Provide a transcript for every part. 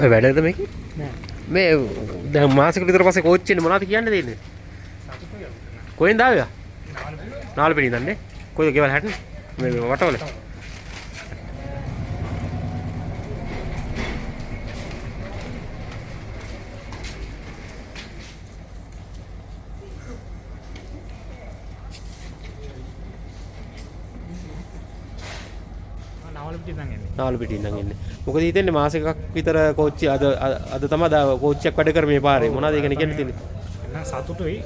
ඔය වැඩද මේක? මේ දැන් මාසෙකට විතර පස්සේ කෝච්චියේ මොනවද කියන්න දෙන්නේ? කොහෙන්ද ආවේ? නාලපිටින් ඉඳන්නේ. කොයිද ගෙවල් හැටනේ? මේ වටවල. නාලපිටින් ඉඳන් එන්නේ. මොකද හිතන්නේ මාසෙකක් විතර කෝච්චිය අද තමයි කෝච්චියක් වැඩ කර මේ පාරේ. මොනවද ඒක කියන්න තියෙන්නේ? සතුටුයි.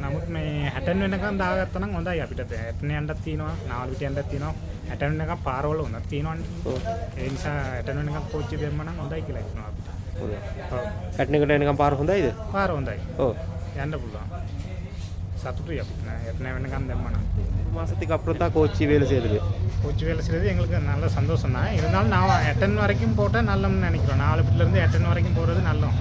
නමුත් මේ 60 වෙනකන් දාගත්තා නම් හොඳයි අපිට. 60 යන්නත් තියෙනවා, නාලපිට යන්නත් තියෙනවා. 60 වෙනකන් පාරවල උනත් තියෙනවනේ. ඒ නිසා 60 වෙනකන් කෝච්චිය දෙන්න නම් හොඳයි කියලා හිතනවා අපිට. හොඳයි. 60 වෙනකන් පාර හොඳයිද? පාර හොඳයි. ඔව්. යන්න පුළුවන්. சத்துட்டு எப்படின்னா வேணுங்க அந்த மாதத்துக்கு அப்புறம் தான் கோச்சி வேலை செய்யுது. கோச்சி வேலை செய்கிறது எங்களுக்கு நல்ல சந்தோஷம் தான். இருந்தாலும் நான் 8 வரைக்கும் போட்டால் நல்லம்னு நினைக்கிறோம். 4 இருந்து 8 வரைக்கும் போகிறது நல்லம்.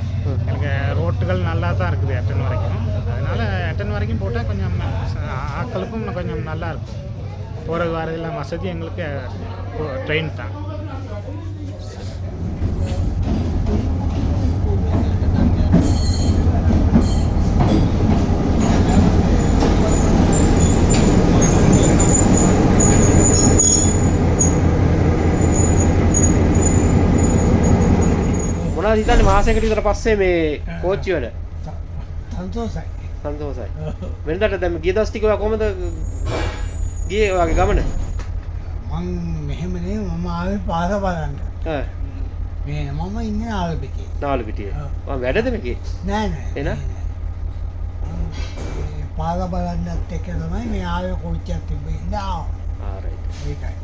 எனக்கு ரோட்டுகள் நல்லா தான் இருக்குது 8 வரைக்கும். அதனால் 8 வரைக்கும் போட்டால் கொஞ்சம் ஆட்களுக்கும் கொஞ்சம் நல்லா இருக்கும். போகிறது வரதெல்லாம் வசதி எங்களுக்கு ட்ரெயின் தான். මොනවද හිතන්නේ මාසයකට විතර පස්සේ මේ කෝච්චි වල? සන්තෝෂයි. සන්තෝෂයි. වෙනදාට දැන් ගිය දවස් ටික ඔයා කොහමද ගියේ ඔයාගේ ගමන? මං මෙහෙම නේ මම ආවේ පාර බලන්න. මේ මම ඉන්නේ නාලපිටියේ. නාලපිටියේ. මම වැඩද මේකේ? නෑ නෑ. එන? පාර බලන්නත් එක්ක තමයි මේ ආවේ කෝච්චියක් තිබ්බේ. ඉඳා. ආ රයිට්. ඒකයි.